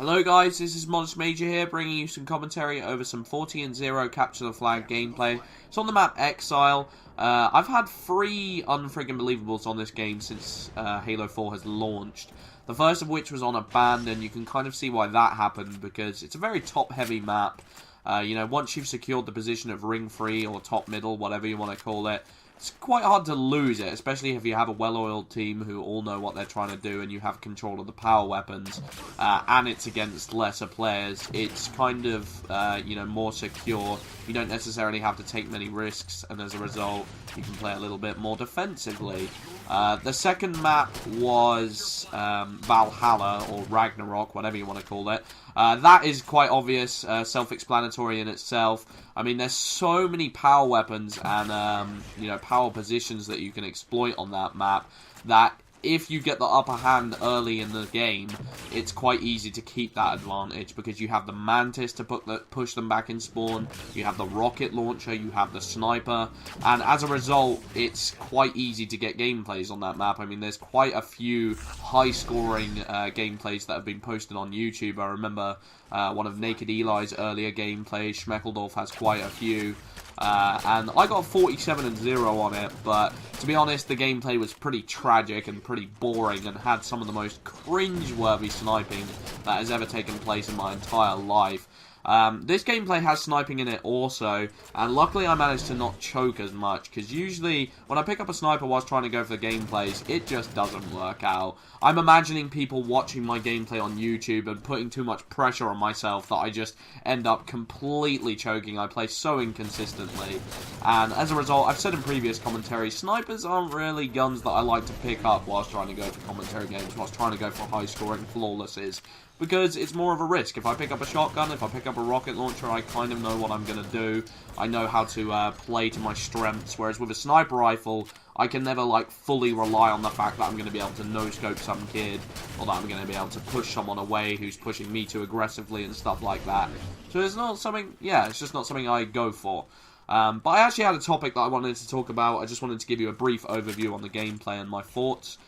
Hello guys, this is Modest Major here, bringing you some commentary over some 40-0 Capture the Flag gameplay. It's on the map Exile. I've had 3 unfriggin' believables on this game since Halo 4 has launched. The first of which was on Abandon. You can kind of see why that happened, because it's a very top-heavy map. Once you've secured the position of ring 3 or top middle, whatever you want to call it, it's quite hard to lose it, especially if you have a well-oiled team who all know what they're trying to do and you have control of the power weapons, and it's against lesser players. It's kind of, more secure. You don't necessarily have to take many risks, and as a result, you can play a little bit more defensively. The second map was Valhalla, or Ragnarok, whatever you want to call it. That is quite obvious, self-explanatory in itself. I mean, there's so many power weapons and, power positions that you can exploit on that map that if you get the upper hand early in the game, it's quite easy to keep that advantage, because you have the Mantis to push them back in spawn, you have the rocket launcher, you have the sniper, and as a result, it's quite easy to get gameplays on that map. I mean, there's quite a few high-scoring gameplays that have been posted on YouTube. I remember one of Naked Eli's earlier gameplays. Schmeckeldorf has quite a few. And I got 47-0 on it, but to be honest, the gameplay was pretty tragic and pretty boring and had some of the most cringe-worthy sniping that has ever taken place in my entire life. This gameplay has sniping in it also, and luckily I managed to not choke as much, because usually when I pick up a sniper whilst trying to go for the gameplays, it just doesn't work out. I'm imagining people watching my gameplay on YouTube and putting too much pressure on myself that I just end up completely choking. I play so inconsistently, and as a result, I've said in previous commentary, snipers aren't really guns that I like to pick up whilst trying to go for commentary games, whilst trying to go for high-scoring flawlesses, because it's more of a risk. If I pick up a shotgun, if I pick up a rocket launcher, I kind of know what I'm going to do. I know how to play to my strengths, whereas with a sniper rifle, I can never, fully rely on the fact that I'm going to be able to no-scope some kid, or that I'm going to be able to push someone away who's pushing me too aggressively and stuff like that. So it's not something, it's just not something I go for. But I actually had a topic that I wanted to talk about. I just wanted to give you a brief overview on the gameplay and my thoughts.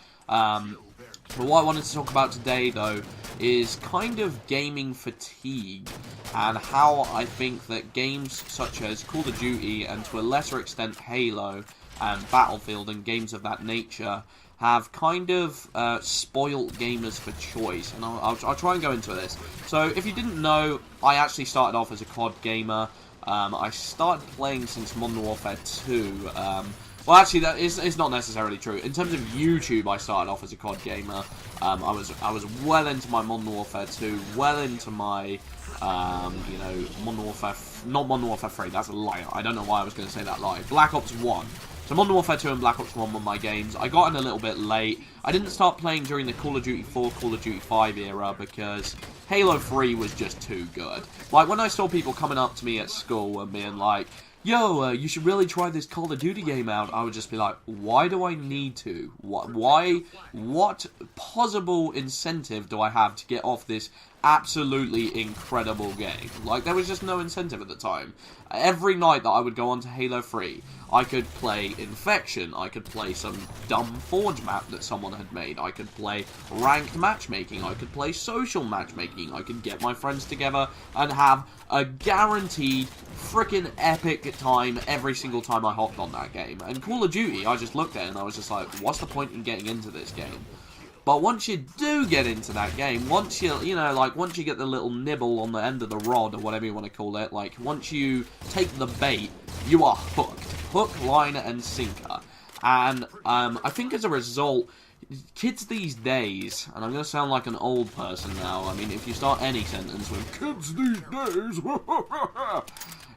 But what I wanted to talk about today, though, is kind of gaming fatigue, and how I think that games such as Call of Duty, and to a lesser extent Halo, and Battlefield, and games of that nature, have kind of spoiled gamers for choice, and I'll try and go into this. So, if you didn't know, I actually started off as a COD gamer. I started playing since Modern Warfare 2, well, actually, that is not necessarily true. In terms of YouTube, I started off as a COD gamer. I was well into my Modern Warfare 2, well into my, Modern Warfare, not Modern Warfare 3, that's a lie. I don't know why I was going to say that lie. Black Ops 1. So Modern Warfare 2 and Black Ops 1 were my games. I got in a little bit late. I didn't start playing during the Call of Duty 4, Call of Duty 5 era, because Halo 3 was just too good. Like, when I saw people coming up to me at school and being like, yo, you should really try this Call of Duty game out, I would just be like, why do I need to? What possible incentive do I have to get off this absolutely incredible game? Like, there was just no incentive at the time. Every night that I would go on to Halo 3, I could play Infection, I could play some dumb Forge map that someone had made, I could play ranked matchmaking, I could play social matchmaking, I could get my friends together and have a guaranteed freaking epic time every single time I hopped on that game. And Call of Duty, I just looked at it and I was just like, what's the point in getting into this game? But once you do get into that game, once you, once you get the little nibble on the end of the rod, or whatever you want to call it, once you take the bait, you are hooked. Hook, line, and sinker. And, I think as a result, kids these days, and I'm going to sound like an old person now, I mean, if you start any sentence with, kids these days,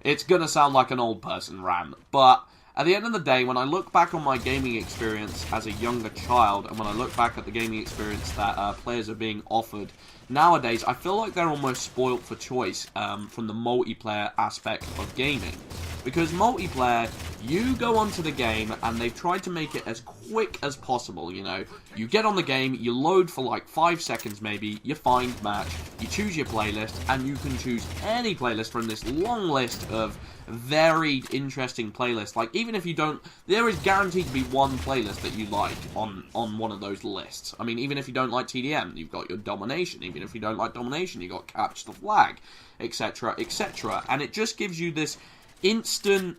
it's going to sound like an old person rant, but at the end of the day, when I look back on my gaming experience as a younger child, and when I look back at the gaming experience that players are being offered nowadays, I feel like they're almost spoilt for choice from the multiplayer aspect of gaming. Because multiplayer, you go onto the game and they've tried to make it as quick as possible, you know. You get on the game, you load for like 5 seconds maybe, you find match, you choose your playlist, and you can choose any playlist from this long list of varied, interesting playlists. Like, even if you don't, there is guaranteed to be one playlist that you like on one of those lists. I mean, even if you don't like TDM, you've got your Domination. Even if you don't like Domination, you've got Capture the Flag, etc., etc. And it just gives you this instant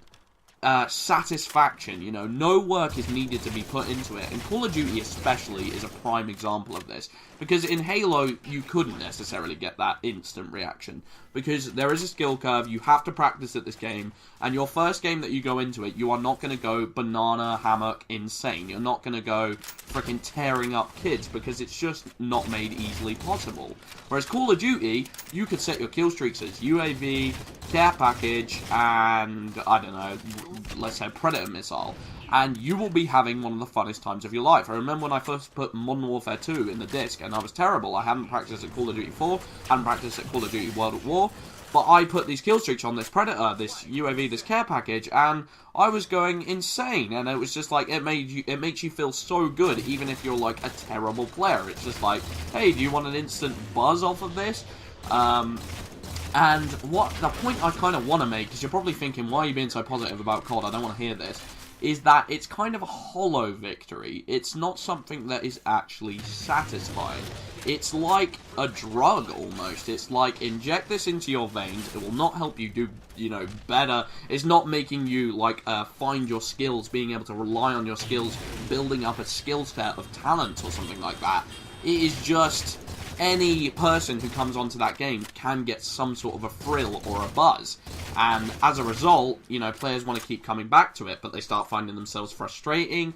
satisfaction, you know. No work is needed to be put into it, and Call of Duty especially is a prime example of this, because in Halo you couldn't necessarily get that instant reaction, because there is a skill curve. You have to practice at this game, and your first game that you go into it, you are not going to go banana hammock insane. You're not going to go freaking tearing up kids, because it's just not made easily possible. Whereas Call of Duty, you could set your kill streaks as UAV, care package, and I don't know, let's say Predator missile, and you will be having one of the funnest times of your life. I remember when I first put Modern Warfare 2 in the disc, and I was terrible. I hadn't practiced at Call of Duty 4, hadn't practiced at Call of Duty World at War, but I put these kill streaks on this Predator, this UAV, this care package, and I was going insane. And it was just like, it makes you feel so good, even if you're like a terrible player. It's just like, hey, do you want an instant buzz off of this? And what the point I kind of want to make, because you're probably thinking, why are you being so positive about COD? I don't want to hear this. Is that it's kind of a hollow victory. It's not something that is actually satisfying. It's like a drug, almost. It's like, inject this into your veins. It will not help you do, you know, better. It's not making you, like, find your skills, being able to rely on your skills, building up a skill set of talent or something like that. It is just, any person who comes onto that game can get some sort of a thrill or a buzz. And as a result, you know, players want to keep coming back to it, but they start finding themselves frustrated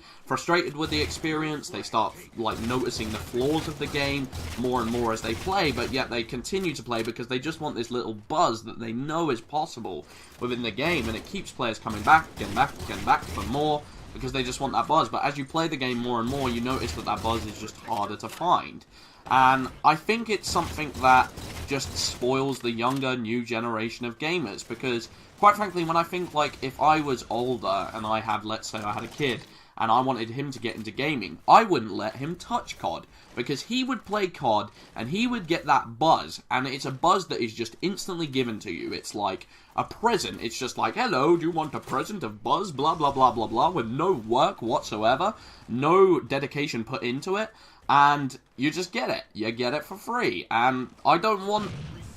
with the experience. They start, like, noticing the flaws of the game more and more as they play, but yet they continue to play because they just want this little buzz that they know is possible within the game, and it keeps players coming back, getting back for more, because they just want that buzz. But as you play the game more and more, you notice that that buzz is just harder to find. And I think it's something that just spoils the younger, new generation of gamers, because, quite frankly, when I think, like, if I was older and I had, let's say I had a kid, and I wanted him to get into gaming, I wouldn't let him touch COD, because he would play COD, and he would get that buzz, and it's a buzz that is just instantly given to you. It's like a present. It's just like, hello, do you want a present of buzz, blah, blah, blah, blah, blah, with no work whatsoever, no dedication put into it, and you just get it. You get it for free, and I don't want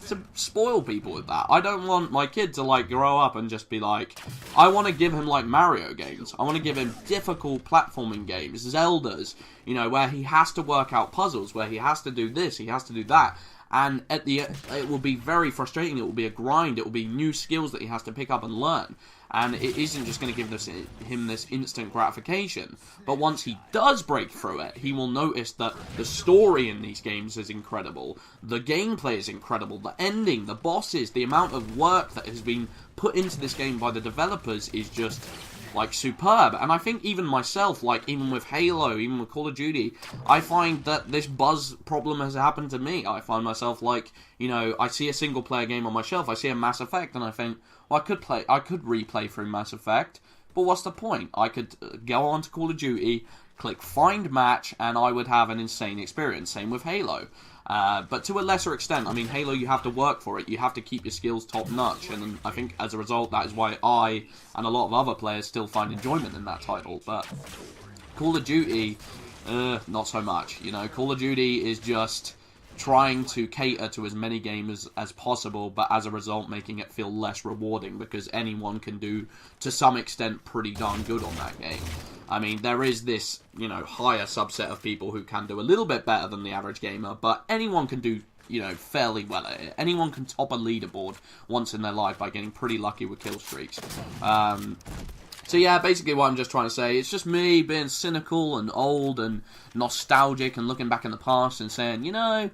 to spoil people with that. I don't want my kid to, like, grow up and just be like, I want to give him, like, Mario games. I want to give him difficult platforming games, Zeldas, you know, where he has to work out puzzles, where he has to do this, he has to do that. And at the it will be very frustrating. It will be a grind. It will be new skills that he has to pick up and learn. And it isn't just going to give him this instant gratification. But once he does break through it, he will notice that the story in these games is incredible. The gameplay is incredible. The ending, the bosses, the amount of work that has been put into this game by the developers is just, like, superb. And I think even myself, like, even with Halo, even with Call of Duty, I find that this buzz problem has happened to me. I find myself, like, you know, I see a single player game on my shelf, I see a Mass Effect, and I think, well, I could replay through Mass Effect, but what's the point? I could go on to Call of Duty, click Find Match, and I would have an insane experience. Same with Halo. But to a lesser extent, I mean, Halo, you have to work for it. You have to keep your skills top-notch, and I think as a result, that is why I and a lot of other players still find enjoyment in that title. But Call of Duty, not so much. You know, Call of Duty is just trying to cater to as many gamers as possible, but as a result making it feel less rewarding, because anyone can do, to some extent, pretty darn good on that game. I mean, there is this, you know, higher subset of people who can do a little bit better than the average gamer, but anyone can do, you know, fairly well at it. Anyone can top a leaderboard once in their life by getting pretty lucky with kill streaks. So yeah, basically what I'm just trying to say, it's just me being cynical and old and nostalgic and looking back in the past and saying, you know,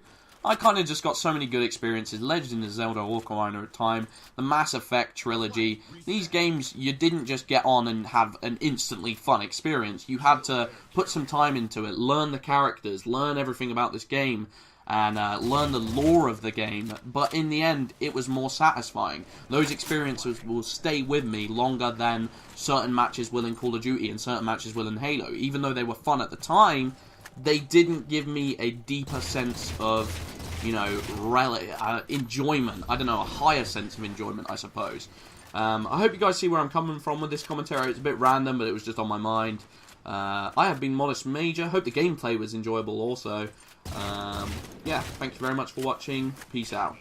I kind of just got so many good experiences. Legend of Zelda Ocarina of Time, the Mass Effect trilogy. These games, you didn't just get on and have an instantly fun experience. You had to put some time into it, learn the characters, learn everything about this game. and learn the lore of the game, but in the end, it was more satisfying. Those experiences will stay with me longer than certain matches will in Call of Duty and certain matches will in Halo. Even though they were fun at the time, they didn't give me a deeper sense of, you know, enjoyment. I don't know, a higher sense of enjoyment, I suppose. I hope you guys see where I'm coming from with this commentary. It's a bit random, but it was just on my mind. I have been Modest Major. Hope the gameplay was enjoyable also. Yeah, thank you very much for watching. Peace out.